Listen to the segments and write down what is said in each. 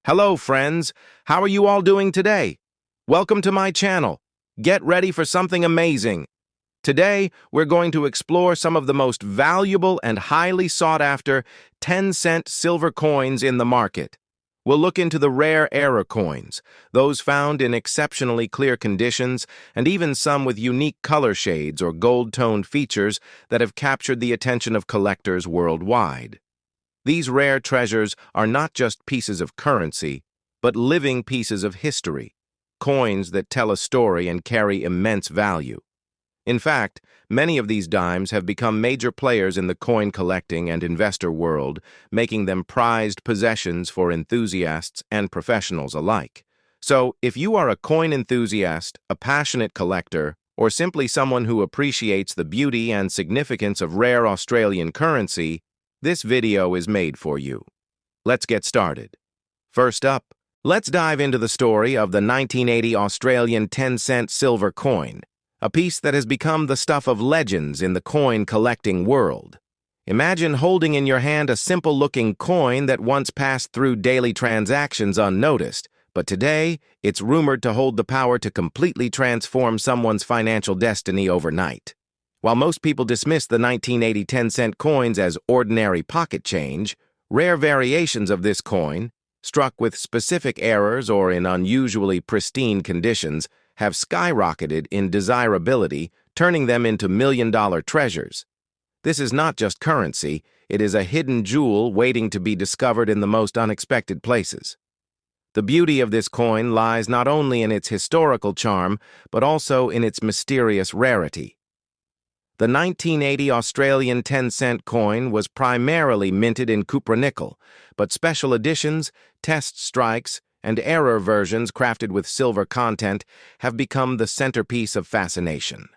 Hello, friends. How are you all doing today? Welcome to my channel. Get ready for something amazing. Today, we're going to explore some of the most valuable and highly sought-after 10-cent silver coins in the market. We'll look into the rare era coins, those found in exceptionally clear conditions, and even some with unique color shades or gold-toned features that have captured the attention of collectors worldwide. These rare treasures are not just pieces of currency, but living pieces of history, coins that tell a story and carry immense value. In fact, many of these dimes have become major players in the coin collecting and investor world, making them prized possessions for enthusiasts and professionals alike. So, if you are a coin enthusiast, a passionate collector, or simply someone who appreciates the beauty and significance of rare Australian currency, this video is made for you. Let's get started. First up, let's dive into the story of the 1980 Australian 10-cent silver coin, a piece that has become the stuff of legends in the coin collecting world. Imagine holding in your hand a simple-looking coin that once passed through daily transactions unnoticed, but today it's rumored to hold the power to completely transform someone's financial destiny overnight. While most people dismiss the 1980 10-cent coins as ordinary pocket change, rare variations of this coin, struck with specific errors or in unusually pristine conditions, have skyrocketed in desirability, turning them into million-dollar treasures. This is not just currency, it is a hidden jewel waiting to be discovered in the most unexpected places. The beauty of this coin lies not only in its historical charm, but also in its mysterious rarity. The 1980 Australian 10-cent coin was primarily minted in cupra-nickel, but special editions, test strikes, and error versions crafted with silver content have become the centerpiece of fascination.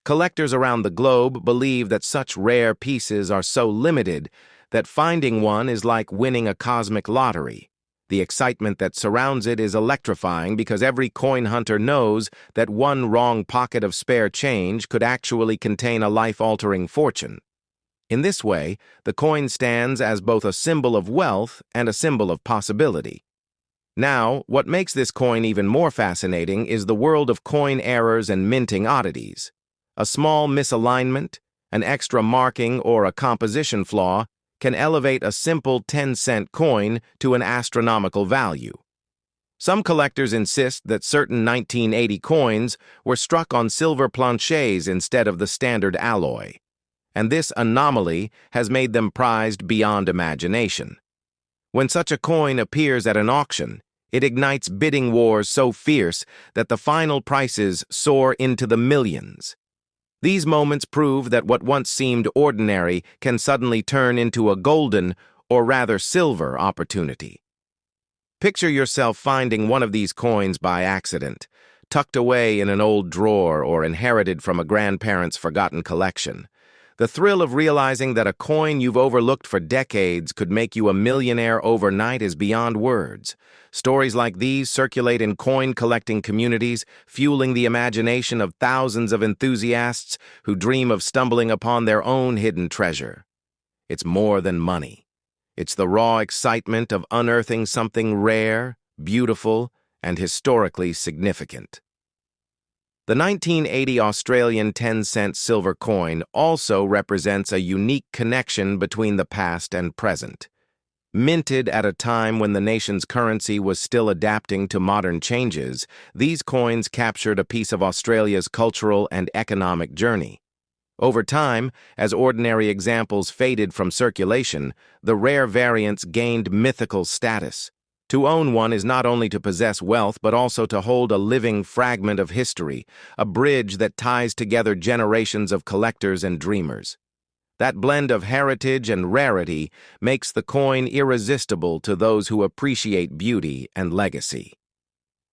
Collectors around the globe believe that such rare pieces are so limited that finding one is like winning a cosmic lottery. The excitement that surrounds it is electrifying because every coin hunter knows that one wrong pocket of spare change could actually contain a life-altering fortune. In this way, the coin stands as both a symbol of wealth and a symbol of possibility. Now, what makes this coin even more fascinating is the world of coin errors and minting oddities. A small misalignment, an extra marking, or a composition flaw can elevate a simple 10-cent coin to an astronomical value. Some collectors insist that certain 1980 coins were struck on silver planchets instead of the standard alloy, and this anomaly has made them prized beyond imagination. When such a coin appears at an auction, it ignites bidding wars so fierce that the final prices soar into the millions. These moments prove that what once seemed ordinary can suddenly turn into a golden, or rather silver, opportunity. Picture yourself finding one of these coins by accident, tucked away in an old drawer or inherited from a grandparent's forgotten collection. The thrill of realizing that a coin you've overlooked for decades could make you a millionaire overnight is beyond words. Stories like these circulate in coin-collecting communities, fueling the imagination of thousands of enthusiasts who dream of stumbling upon their own hidden treasure. It's more than money. It's the raw excitement of unearthing something rare, beautiful, and historically significant. The 1980 Australian 10-cent silver coin also represents a unique connection between the past and present. Minted at a time when the nation's currency was still adapting to modern changes, these coins captured a piece of Australia's cultural and economic journey. Over time, as ordinary examples faded from circulation, the rare variants gained mythical status. To own one is not only to possess wealth but also to hold a living fragment of history, a bridge that ties together generations of collectors and dreamers. That blend of heritage and rarity makes the coin irresistible to those who appreciate beauty and legacy.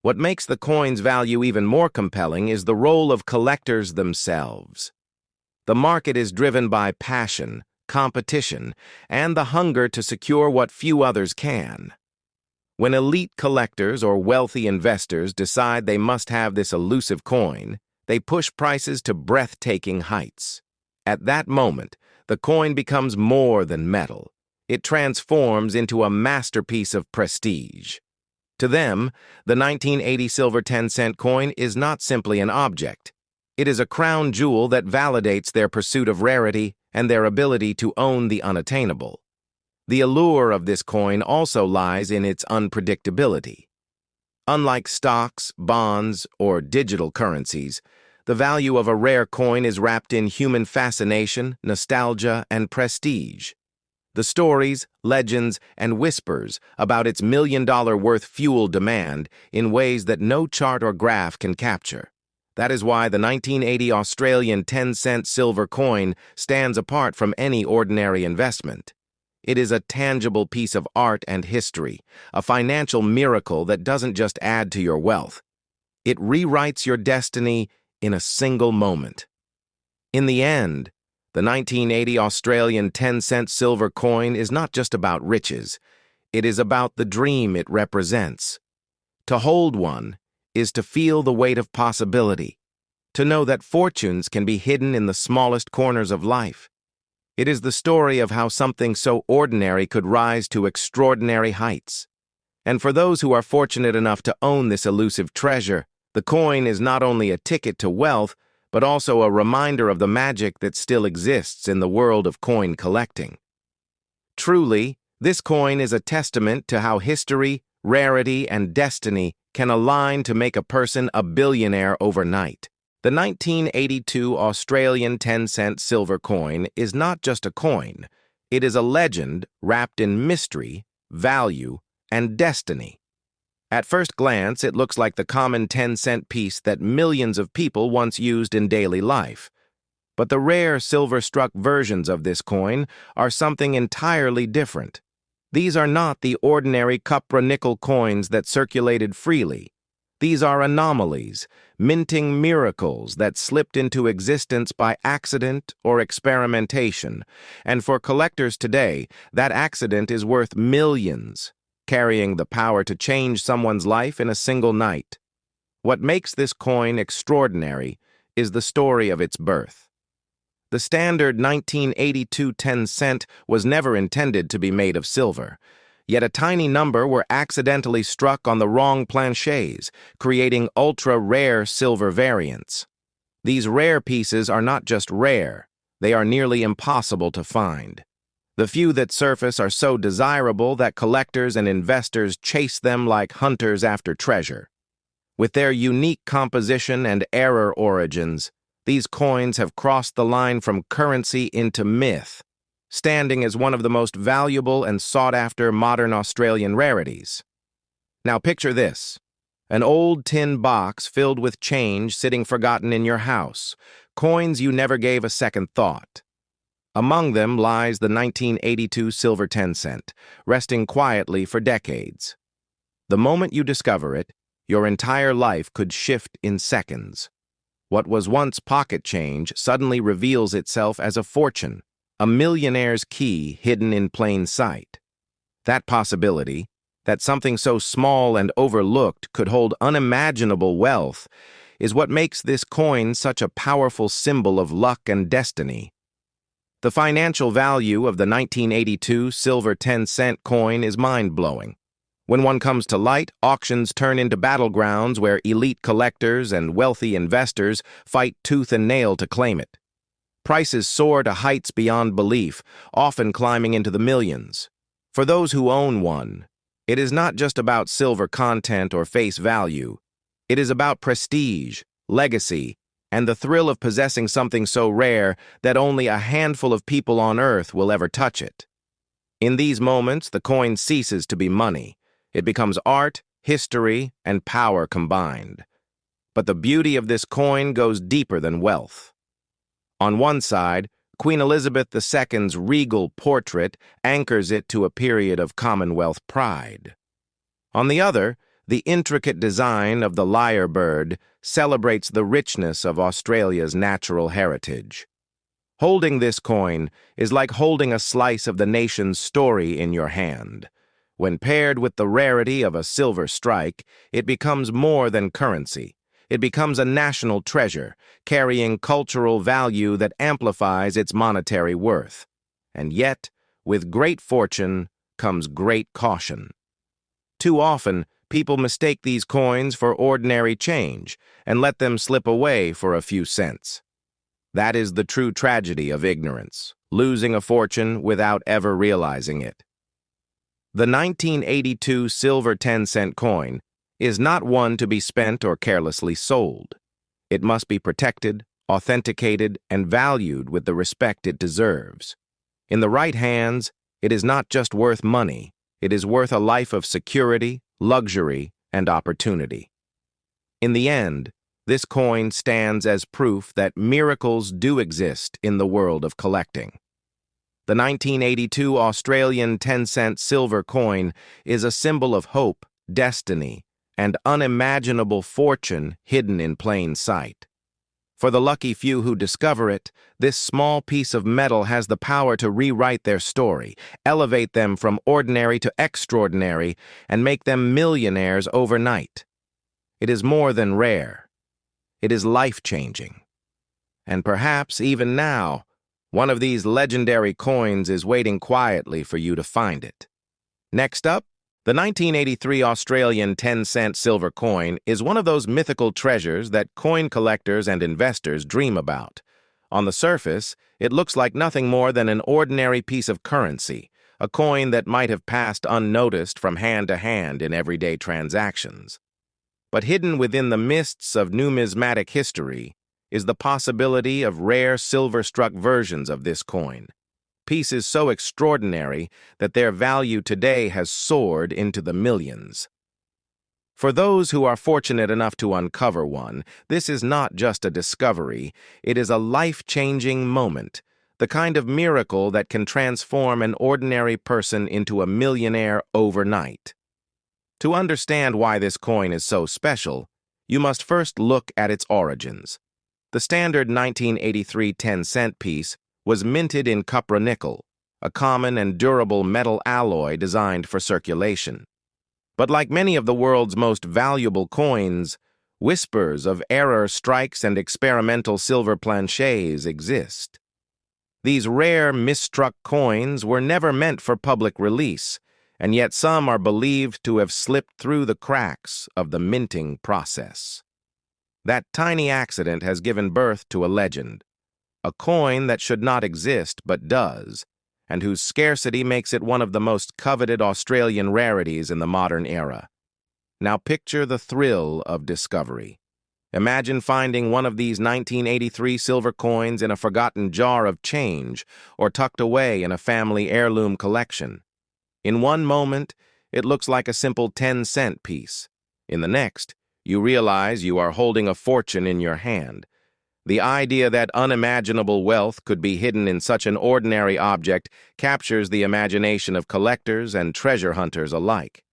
What makes the coin's value even more compelling is the role of collectors themselves. The market is driven by passion, competition, and the hunger to secure what few others can. When elite collectors or wealthy investors decide they must have this elusive coin, they push prices to breathtaking heights. At that moment, the coin becomes more than metal. It transforms into a masterpiece of prestige. To them, the 1980 silver 10-cent coin is not simply an object. It is a crown jewel that validates their pursuit of rarity and their ability to own the unattainable. The allure of this coin also lies in its unpredictability. Unlike stocks, bonds, or digital currencies, the value of a rare coin is wrapped in human fascination, nostalgia, and prestige. The stories, legends, and whispers about its million-dollar worth fuel demand in ways that no chart or graph can capture. That is why the 1980 Australian 10-cent silver coin stands apart from any ordinary investment. It is a tangible piece of art and history, a financial miracle that doesn't just add to your wealth. It rewrites your destiny in a single moment. In the end, the 1980 Australian 10-cent silver coin is not just about riches. It is about the dream it represents. To hold one is to feel the weight of possibility, to know that fortunes can be hidden in the smallest corners of life. It is the story of how something so ordinary could rise to extraordinary heights. And for those who are fortunate enough to own this elusive treasure, the coin is not only a ticket to wealth, but also a reminder of the magic that still exists in the world of coin collecting. Truly, this coin is a testament to how history, rarity, and destiny can align to make a person a billionaire overnight. The 1982 Australian 10-cent silver coin is not just a coin. It is a legend wrapped in mystery, value, and destiny. At first glance, it looks like the common 10-cent piece that millions of people once used in daily life. But the rare silver-struck versions of this coin are something entirely different. These are not the ordinary cupra nickel coins that circulated freely. These are anomalies, minting miracles that slipped into existence by accident or experimentation. And for collectors today, that accident is worth millions, carrying the power to change someone's life in a single night. What makes this coin extraordinary is the story of its birth. The standard 1982 10-cent was never intended to be made of silver, yet a tiny number were accidentally struck on the wrong planchets, creating ultra-rare silver variants. These rare pieces are not just rare, they are nearly impossible to find. The few that surface are so desirable that collectors and investors chase them like hunters after treasure. With their unique composition and error origins, these coins have crossed the line from currency into myth, standing as one of the most valuable and sought-after modern Australian rarities. Now picture this: an old tin box filled with change sitting forgotten in your house, coins you never gave a second thought. Among them lies the 1982 silver 10-cent, resting quietly for decades. The moment you discover it, your entire life could shift in seconds. What was once pocket change suddenly reveals itself as a fortune, a millionaire's key hidden in plain sight. That possibility, that something so small and overlooked could hold unimaginable wealth, is what makes this coin such a powerful symbol of luck and destiny. The financial value of the 1982 silver 10-cent coin is mind-blowing. When one comes to light, auctions turn into battlegrounds where elite collectors and wealthy investors fight tooth and nail to claim it. Prices soar to heights beyond belief, often climbing into the millions. For those who own one, it is not just about silver content or face value. It is about prestige, legacy, and the thrill of possessing something so rare that only a handful of people on Earth will ever touch it. In these moments, the coin ceases to be money. It becomes art, history, and power combined. But the beauty of this coin goes deeper than wealth. On one side, Queen Elizabeth II's regal portrait anchors it to a period of Commonwealth pride. On the other, the intricate design of the lyre bird celebrates the richness of Australia's natural heritage. Holding this coin is like holding a slice of the nation's story in your hand. When paired with the rarity of a silver strike, it becomes more than currency. It becomes a national treasure, carrying cultural value that amplifies its monetary worth. And yet, with great fortune comes great caution. Too often, people mistake these coins for ordinary change and let them slip away for a few cents. That is the true tragedy of ignorance, losing a fortune without ever realizing it. The 1982 silver 10-cent coin is not one to be spent or carelessly sold. It must be protected, authenticated, and valued with the respect it deserves. In the right hands, it is not just worth money, it is worth a life of security, luxury, and opportunity. In the end, this coin stands as proof that miracles do exist in the world of collecting. The 1982 Australian 10-cent silver coin is a symbol of hope, destiny, and unimaginable fortune hidden in plain sight. For the lucky few who discover it, this small piece of metal has the power to rewrite their story, elevate them from ordinary to extraordinary, and make them millionaires overnight. It is more than rare. It is life-changing. And perhaps, even now, one of these legendary coins is waiting quietly for you to find it. Next up, the 1983 Australian 10-cent silver coin is one of those mythical treasures that coin collectors and investors dream about. On the surface, it looks like nothing more than an ordinary piece of currency, a coin that might have passed unnoticed from hand to hand in everyday transactions. But hidden within the mists of numismatic history is the possibility of rare silver-struck versions of this coin. Pieces so extraordinary that their value today has soared into the millions. For those who are fortunate enough to uncover one, this is not just a discovery, it is a life-changing moment, the kind of miracle that can transform an ordinary person into a millionaire overnight. To understand why this coin is so special, you must first look at its origins. The standard 1983 10-cent piece was minted in cupra-nickel, a common and durable metal alloy designed for circulation. But like many of the world's most valuable coins, whispers of error strikes and experimental silver planchets exist. These rare, misstruck coins were never meant for public release, and yet some are believed to have slipped through the cracks of the minting process. That tiny accident has given birth to a legend, a coin that should not exist but does, and whose scarcity makes it one of the most coveted Australian rarities in the modern era. Now picture the thrill of discovery. Imagine finding one of these 1983 silver coins in a forgotten jar of change or tucked away in a family heirloom collection. In one moment, it looks like a simple 10-cent piece. In the next, you realize you are holding a fortune in your hand. The idea that unimaginable wealth could be hidden in such an ordinary object captures the imagination of collectors and treasure hunters alike.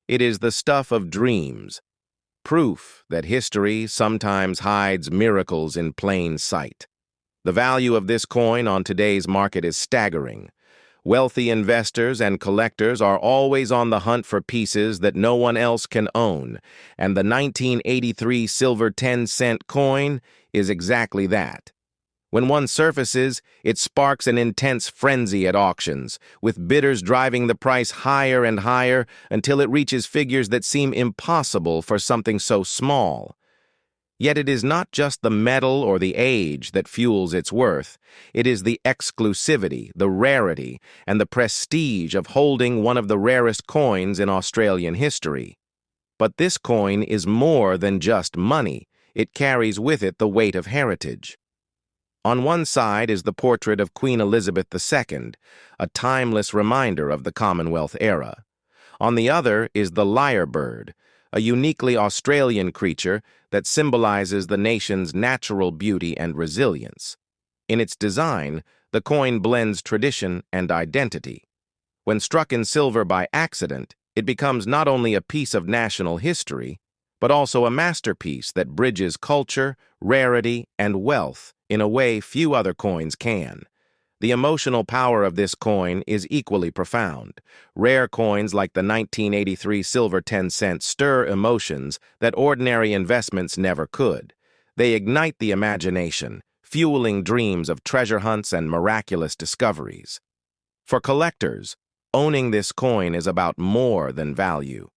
It is the stuff of dreams, proof that history sometimes hides miracles in plain sight. The value of this coin on today's market is staggering. Wealthy investors and collectors are always on the hunt for pieces that no one else can own, and the 1983 silver 10-cent coin is exactly that. When one surfaces, it sparks an intense frenzy at auctions, with bidders driving the price higher and higher until it reaches figures that seem impossible for something so small. Yet it is not just the metal or the age that fuels its worth. It is the exclusivity, the rarity, and the prestige of holding one of the rarest coins in Australian history. But this coin is more than just money. It carries with it the weight of heritage. On one side is the portrait of Queen Elizabeth II, a timeless reminder of the Commonwealth era. On the other is the lyrebird, a uniquely Australian creature that symbolizes the nation's natural beauty and resilience. In its design, the coin blends tradition and identity. When struck in silver by accident, it becomes not only a piece of national history, but also a masterpiece that bridges culture, rarity, and wealth in a way few other coins can. The emotional power of this coin is equally profound. Rare coins like the 1983 silver 10-cent stir emotions that ordinary investments never could. They ignite the imagination, fueling dreams of treasure hunts and miraculous discoveries. For collectors, owning this coin is about more than value.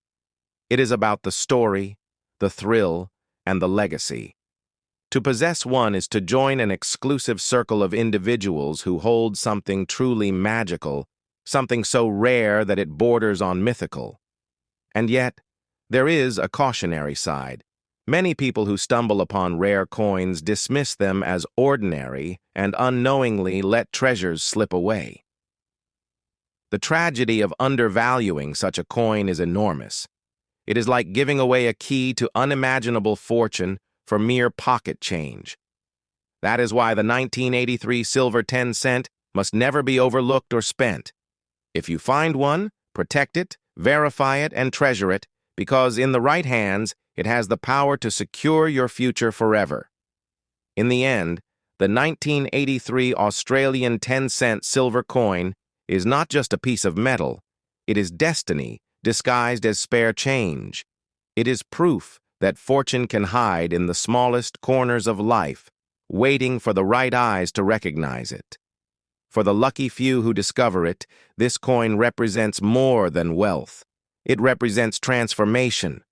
It is about the story, the thrill, and the legacy. To possess one is to join an exclusive circle of individuals who hold something truly magical, something so rare that it borders on mythical. And yet, there is a cautionary side. Many people who stumble upon rare coins dismiss them as ordinary and unknowingly let treasures slip away. The tragedy of undervaluing such a coin is enormous. It is like giving away a key to unimaginable fortune for mere pocket change. That is why the 1983 silver 10-cent must never be overlooked or spent. If you find one, protect it, verify it, and treasure it, because in the right hands, it has the power to secure your future forever. In the end, the 1983 Australian 10-cent silver coin is not just a piece of metal. It is destiny disguised as spare change. It is proof that fortune can hide in the smallest corners of life, waiting for the right eyes to recognize it. For the lucky few who discover it, this coin represents more than wealth. It represents transformation.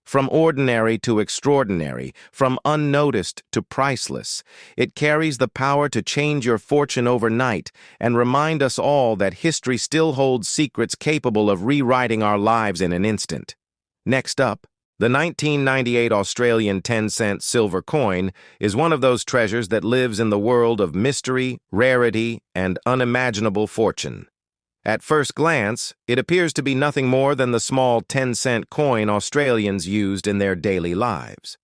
From ordinary to extraordinary, from unnoticed to priceless, it carries the power to change your fortune overnight and remind us all that history still holds secrets capable of rewriting our lives in an instant. Next up, the 1998 Australian 10-cent silver coin is one of those treasures that lives in the world of mystery, rarity, and unimaginable fortune. At first glance, it appears to be nothing more than the small 10-cent coin Australians used in their daily lives.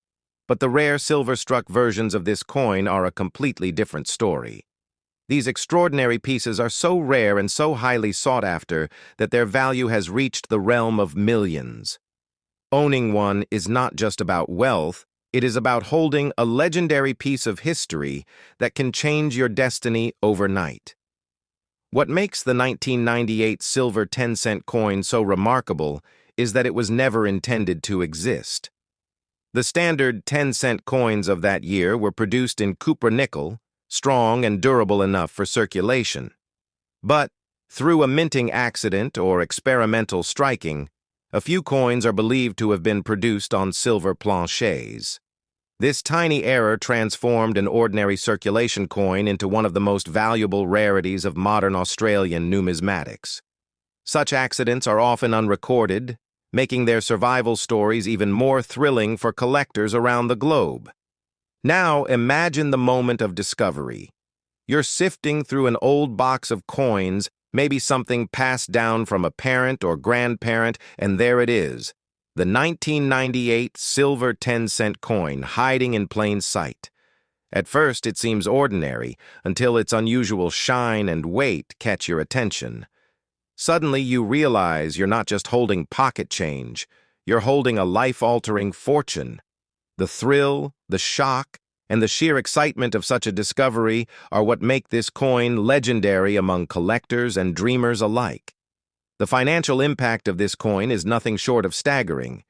But the rare silver-struck versions of this coin are a completely different story. These extraordinary pieces are so rare and so highly sought after that their value has reached the realm of millions. Owning one is not just about wealth, it is about holding a legendary piece of history that can change your destiny overnight. What makes the 1998 silver 10-cent coin so remarkable is that it was never intended to exist. The standard 10-cent coins of that year were produced in copper nickel, strong and durable enough for circulation. But, through a minting accident or experimental striking, a few coins are believed to have been produced on silver planchets. This tiny error transformed an ordinary circulation coin into one of the most valuable rarities of modern Australian numismatics. Such accidents are often unrecorded, making their survival stories even more thrilling for collectors around the globe. Now imagine the moment of discovery. You're sifting through an old box of coins, maybe something passed down from a parent or grandparent, and there it is. The 1998 silver 10-cent coin hiding in plain sight. At first, it seems ordinary, until its unusual shine and weight catch your attention. Suddenly, you realize you're not just holding pocket change, you're holding a life-altering fortune. The thrill, the shock, and the sheer excitement of such a discovery are what make this coin legendary among collectors and dreamers alike. The financial impact of this coin is nothing short of staggering.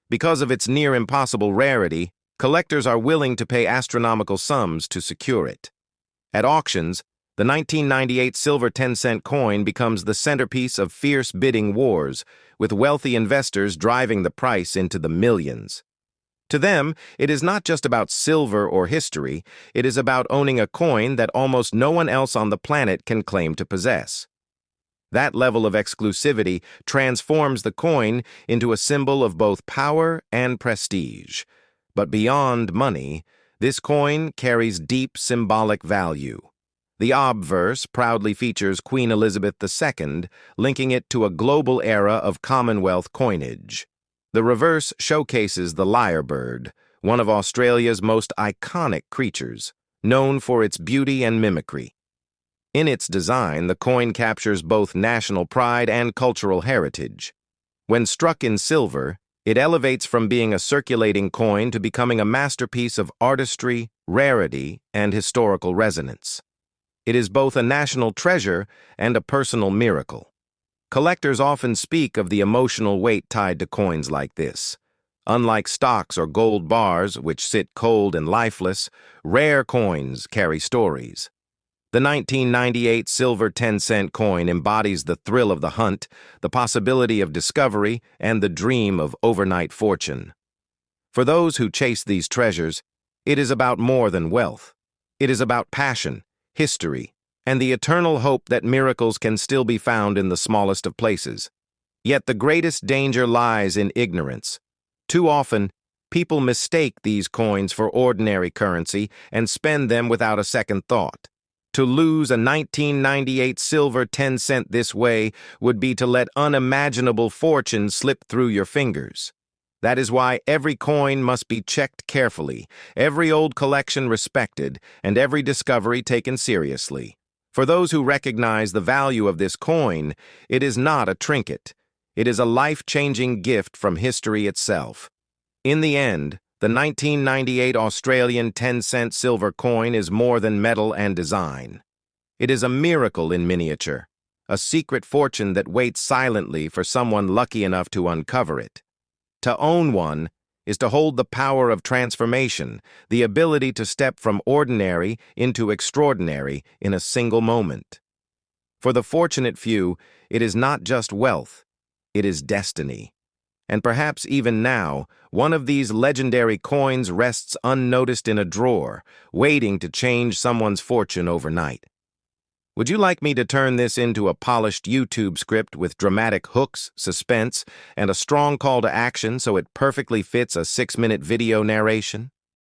Because of its near-impossible rarity, collectors are willing to pay astronomical sums to secure it. At auctions, the 1998 silver 10-cent coin becomes the centerpiece of fierce bidding wars, with wealthy investors driving the price into the millions. To them, it is not just about silver or history, it is about owning a coin that almost no one else on the planet can claim to possess. That level of exclusivity transforms the coin into a symbol of both power and prestige. But beyond money, this coin carries deep symbolic value. The obverse proudly features Queen Elizabeth II, linking it to a global era of Commonwealth coinage. The reverse showcases the lyrebird, one of Australia's most iconic creatures, known for its beauty and mimicry. In its design, the coin captures both national pride and cultural heritage. When struck in silver, it elevates from being a circulating coin to becoming a masterpiece of artistry, rarity, and historical resonance. It is both a national treasure and a personal miracle. Collectors often speak of the emotional weight tied to coins like this. Unlike stocks or gold bars, which sit cold and lifeless, rare coins carry stories. The 1998 silver 10-cent coin embodies the thrill of the hunt, the possibility of discovery, and the dream of overnight fortune. For those who chase these treasures, it is about more than wealth. It is about passion, history, and the eternal hope that miracles can still be found in the smallest of places. Yet the greatest danger lies in ignorance. Too often, people mistake these coins for ordinary currency and spend them without a second thought. To lose a 1998 silver 10-cent this way would be to let unimaginable fortune slip through your fingers. That is why every coin must be checked carefully, every old collection respected, and every discovery taken seriously. For those who recognize the value of this coin, it is not a trinket. It is a life-changing gift from history itself. In the end, the 1998 Australian 10-cent silver coin is more than metal and design. It is a miracle in miniature, a secret fortune that waits silently for someone lucky enough to uncover it. To own one is to hold the power of transformation, the ability to step from ordinary into extraordinary in a single moment. For the fortunate few, it is not just wealth, it is destiny. And perhaps even now, one of these legendary coins rests unnoticed in a drawer, waiting to change someone's fortune overnight. Would you like me to turn this into a polished YouTube script with dramatic hooks, suspense, and a strong call to action so it perfectly fits a 6-minute video narration?